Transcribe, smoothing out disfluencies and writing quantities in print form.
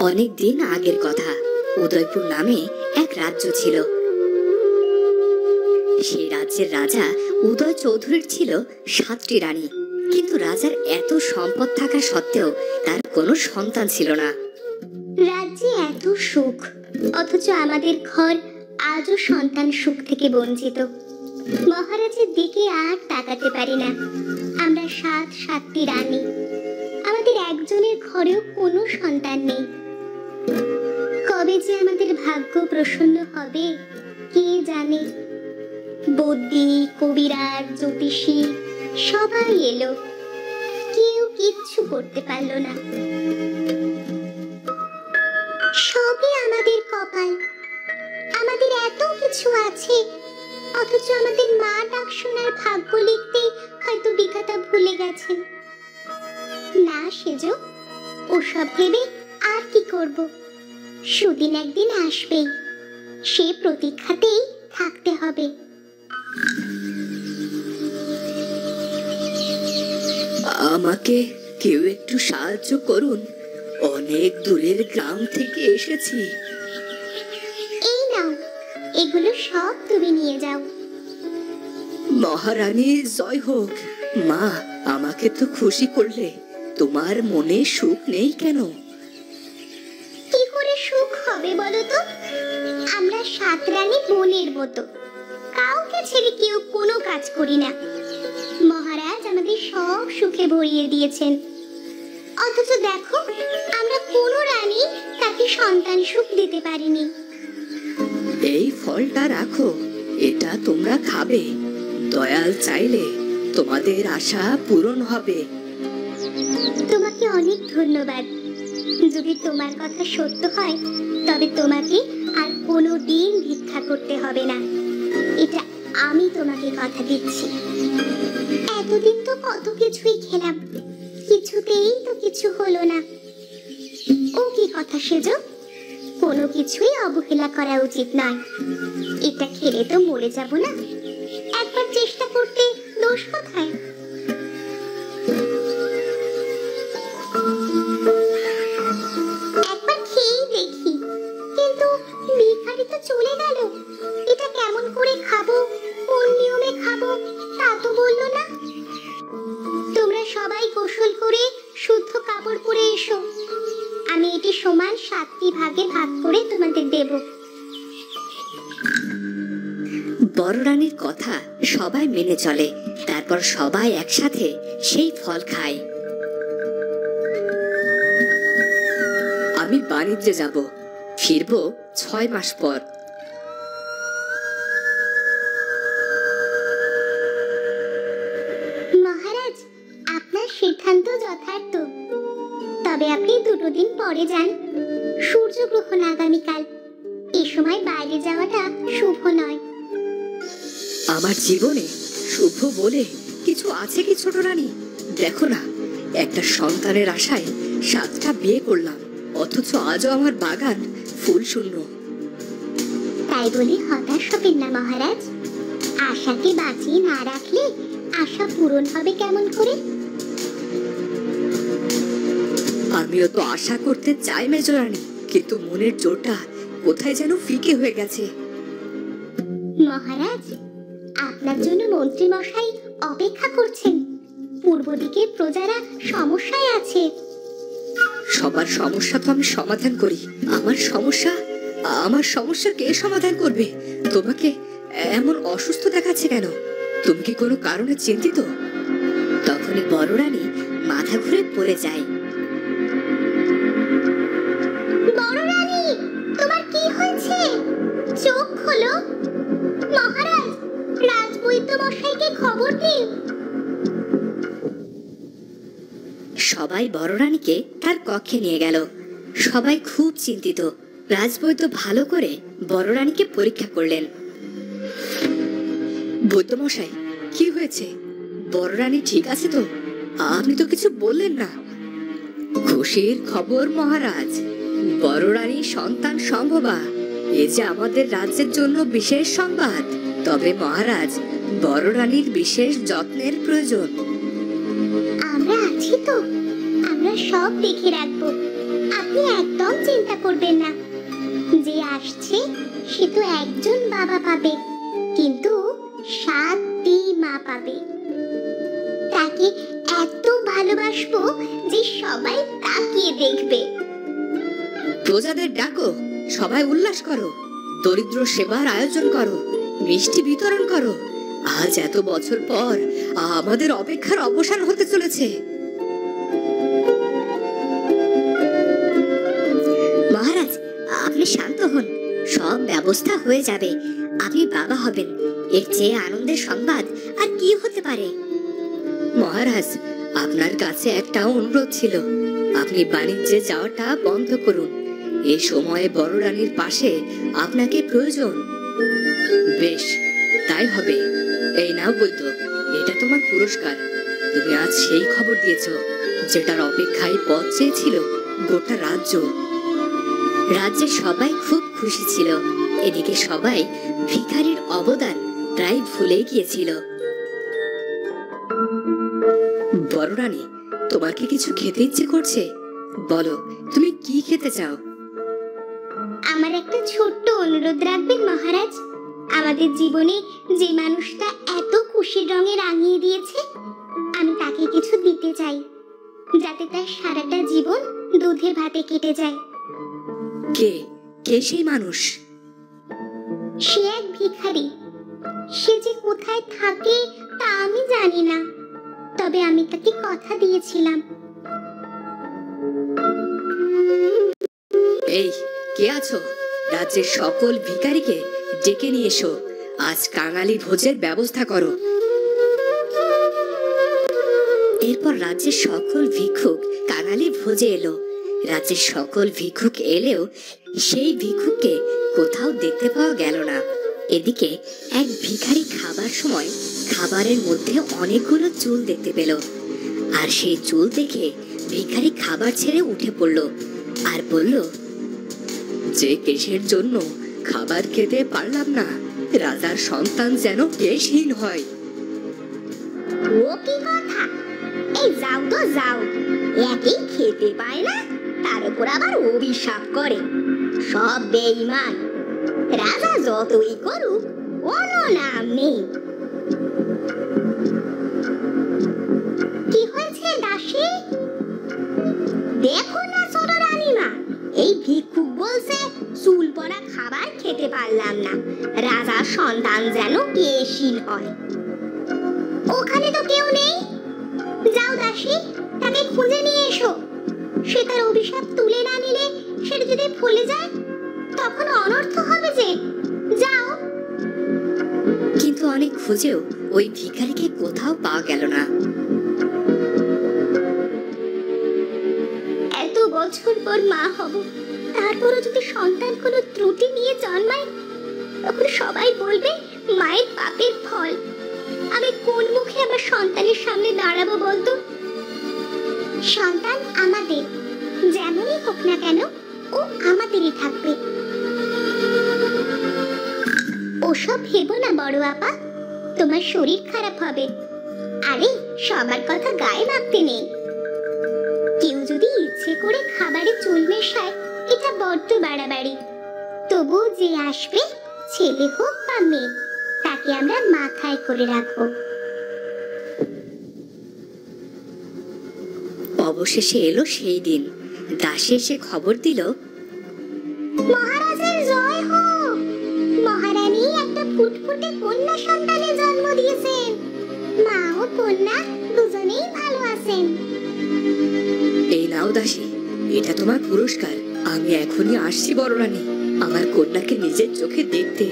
অনেক দিন আগের কথা। উদয়পুর নামে এক রাজ্য ছিল। সেই রাজ্যের রাজা উদয় চৌধুরীর ছিল 7টি রানী। কিন্তু রাজার এত সম্পদ থাকা সত্ত্বেও তার কোনো সন্তান ছিল না। রাজ্যে এত সুখ, অথচ আমাদের ঘর আজও সন্তান সুখ থেকে বঞ্চিত। মহারাজের দিকে আর তাকাতে পারি না। আমরা 7টি রানী, আমাদের একজনের ঘরেও কোনো সন্তান নেই। কবে যে আমাদের ভাগ্য প্রসন্ন হবে কে জানে। বদ্যি, কবিরাজ, জ্যোতিষী সবাই এলো, কেউ কিচ্ছু করতে পারলো না। সবই আমাদের কপাল। আমাদের এত কিছু আছে, অথচ আমাদের মা ডাক শোনার ভাগ্য লিখতে হয়তো বিধাতা ভুলে গেছেন। না সেজো, ওসব ভেবে আর কি করব। সুদিন একদিন আসবেই, সে প্রতীক্ষাতেই থাকতে হবে। আমাকে কেউ একটু সাহায্য করুন, অনেক দূরের গ্রাম থেকে এসেছি। এই নাও, এগুলো সব তুমি নিয়ে যাও। মহারানী জয় হোক। মা, আমাকে তো খুশি করলে। তোমার মনে সুখ নেই কেন? কি করে সুখ হবে বলো তো? আমরা 7 রানী বোনের মতো, কাউকে ছেড়ে কেউ কোনো কাজ করি না। মহারাজ আমাদের সব সুখে ভরিয়ে দিয়েছেন, অথচ দেখো আমরা কোনো রানী তাকে সন্তান সুখ দিতে পারিনি। এই ফলটা রাখো, এটা তোমরা খাবে। দয়াল চাইলে তোমাদের আশা পূরণ হবে। তোমাকে অনেক ধন্যবাদ। যদি তোমার কথা সত্য হয়, তবে তোমাকে আর কোনো দিন ভিক্ষা করতে হবে না, এটা আমি তোমাকে কথা দিচ্ছি। এতদিন তো কত কিছুই খেলাম, কিছুতেই তো কিছু হলো না। ও কি কথা সেজো, কোনো কিছুই অবহেলা করা উচিত নয়। এটা খেলে তো মরে যাব না, একবার চেষ্টা করতে দোষ কোথায়? একবার খেয়েই দেখি। কিন্তু ভিখারি তো চলে গেল, এটা কেমন করে খাবো, কোন নিয়মে খাবো তা তো বললো না। তোমরা সবাই গোসল করে শুদ্ধ কাপড় পরে এসো, আমি এটি সমান 7টি ভাগে ভাগ করে তোমাদের দেব। বড় রানীর কথা সবাই মেনে চলে। তারপর সবাই একসাথে সেই ফল খায়। আমি বাণিজ্যে যাব, ফিরবো 6 মাস পর। মহারাজ, আপনার সিদ্ধান্ত যথার্থ, তবে আপনি 2 দিন পরে যান। সূর্যগ্রহণ আগামীকাল, এ সময় বাইরে যাওয়াটা শুভ নয়। আমার জীবনে শুভ বলে কিছু আছে কি ছোট রানী? দেখো না, একটা সন্তানের আশায় 7টা বিয়ে করলাম, অথচ আজও আমার বাগান ফুল শূন্য। তাই বলে হতাশ হবেন না মহারাজ। আশাকে বাঁচিয়ে না রাখলে আশা পূরণ হবে কেমন করে? আমিও তো আশা করতে চাই মেজরানী, কিন্তু মনের জোরটা কোথায় যেন ফিকে হয়ে গেছে। মহারাজ, আপনার জন্য মন্ত্রী মশাই অপেক্ষা করছেন। পূর্ব দিকের প্রজারা সমস্যায় আছে। সবার সমস্যা তো আমি সমাধান করি, আমার সমস্যা কে সমাধান করবে? তোমাকে এমন অসুস্থ দেখাচ্ছে কেন? তুমি কি কোনো কারণে চিন্তিত? তখনই বড় রানী মাথা ঘুরে পড়ে যায়। বড় রানী, তোমার কি হয়েছে? চোখ খোলো। মহারাজ, রাজবৈদ্য মশাইকে খবর দিন। সবাই বড় রানীকে তার কক্ষে নিয়ে গেল। সবাই খুব চিন্তিত। রাজবৈদ্য ভালো করে বড় রানীকে পরীক্ষা করলেন। বৈদ্যমশাই, কি হয়েছে? বড় রানী ঠিক আছে তো? আপনি তো কিছু বললেন না। খুশির খবর মহারাজ, বড় রানী সন্তান সম্ভবা। এ যে আমাদের রাজ্যের জন্য বিশেষ সংবাদ। তবে মহারাজ, বড় রানীর বিশেষ যত্নের প্রয়োজন। আমরা আছি তো, আমরা সব দেখে রাখবো। আপনি আপনি একদম চিন্তা করবেন না, যে আসছে সে তো একজন বাবা পাবে, কিন্তু 7টি মা পাবে। তাকে এত ভালোবাসবো যে সবাই তাকিয়ে দেখবে। প্রজাদের ডাকো, সবাই উল্লাস করো, দরিদ্র সেবার আয়োজন করো, মিষ্টি বিতরণ করো। আজ এত বছর পর আমাদের অপেক্ষার অবসান হতে চলেছে। মহারাজ, আপনি শান্ত হন, সব ব্যবস্থা হয়ে যাবে। আপনি বাবা হবেন, এর চেয়ে আনন্দের সংবাদ আর কি হতে পারে? মহারাজ, আপনার কাছে একটা অনুরোধ ছিল। আপনি বাণিজ্যে যাওয়াটা বন্ধ করুন। এই সময়ে বড় রানীর পাশে আপনাকে প্রয়োজন। বেশ, তাই হবে। এই নাও বৈদ্য, এটা তোমার পুরস্কার। তুমি আজ সেই খবর দিয়েছো যেটার অপেক্ষায় পথ চেয়েছিল গোটা রাজ্য। রাজ্যের সবাই খুব খুশি ছিল। এদিকে সবাই ভিখারির অবদান প্রায় ভুলে গিয়েছিল। বড় রানী, তোমার কি কিছু খেতে ইচ্ছে করছে? বলো, তুমি কি খেতে চাও? আমার একটা ছোট্ট অনুরোধ রাখবেন মহারাজ। আমাদের জীবনে যে মানুষটা এত খুশির রঙে রাঙিয়ে দিয়েছে, আমি তাকে কিছু দিতে চাই, যাতে তার সারাটা জীবন দুধে ভাতে কেটে যায়। কে কে সেই মানুষ? সে এক ভিখারি। সে যে কোথায় থাকে তা আমি জানি না, তবে আমি তাকে কথা দিয়েছিলাম। এই, কে আছো? রাজ্যের সকল ভিখারিকে ডেকে নিয়ে এসো। আজ কাঙালি ভোজের ব্যবস্থা করো। এরপর রাজ্যের সকল ভিক্ষুক কাঙালি ভোজে এলো। রাজ্যের সকল ভিক্ষুক এলেও সেই ভিক্ষুককে কোথাও দেখতে পাওয়া গেল না। এদিকে এক ভিখারি খাবার সময় খাবারের মধ্যে অনেকগুলো চুল দেখতে পেল। আর সেই চুল দেখে ভিখারি খাবার ছেড়ে উঠে পড়ল আর বলল, যে কেশের জন্য খাবার খেতে পারলাম না, রাজার সন্তান যেন কেশহীন হয়। ও কি কথা! এই যাও তো যাও, একই খেতে পায় না, তার উপর আবার অভিশাপ করে। সব বেঈমান। রাজা যতই করুক, কোনো নাম নেই। কি হয়েছে দাসী? দেখো না ছোট রানীমা, এই ভিক্ষুক বলছে চুল পড়া খাবার খেতে পারলাম না, রাজার সন্তান যেন কেশহীন হয়। ওখানে তো কেউ নেই। যাও দাসী, তাকে খুঁজে নিয়ে এসো। সে তার অভিশাপ তুলে না নিলে সেটা যদি ফলে যায়, তখন অনর্থ হবে যে। যাও। কিন্তু অনেক খুঁজেও ওই ভিখারিকে কোথাও পাওয়া গেল না। এত বছর পর মা হব, তারপরও যদি সন্তান কোনো ত্রুটি নিয়ে জন্মায়, তখন সবাই বলবে মায়ের পাপের ফল। আমি কোন মুখে আমার সন্তানের সামনে দাঁড়াবো বলতো? সন্তান আমাদের, যেমনই হোক না কেন, ও আমাদেরই থাকবে। ওসব ভেবো না বড় আপা, তোমার শরীর খারাপ হবে। আরে, সবার কথা গায়ে মাখতে নেই। কেউ যদি ইচ্ছে করে খাবারে চুল মেশায়, এটা বড্ড বাড়াবাড়ি। তবু যে আসবে, ছেলে হোক বা মেয়ে, তাকে আমরা মাথায় করে রাখবো। অবশেষে এলো সেই দিন। দাসী এসে খবর দিল, মহারাজের জয় হোক! মহারানী একটা ফুটফুটে কন্যা সন্তানের জন্ম দিয়েছেন। মা ও কন্যা দুজনেই ভালো আছেন। এই নাও দাসী, এটা তোমার পুরস্কার। আমি এখনই আসছি বড় রানী, আমার কন্যাকে নিজের চোখে দেখতে।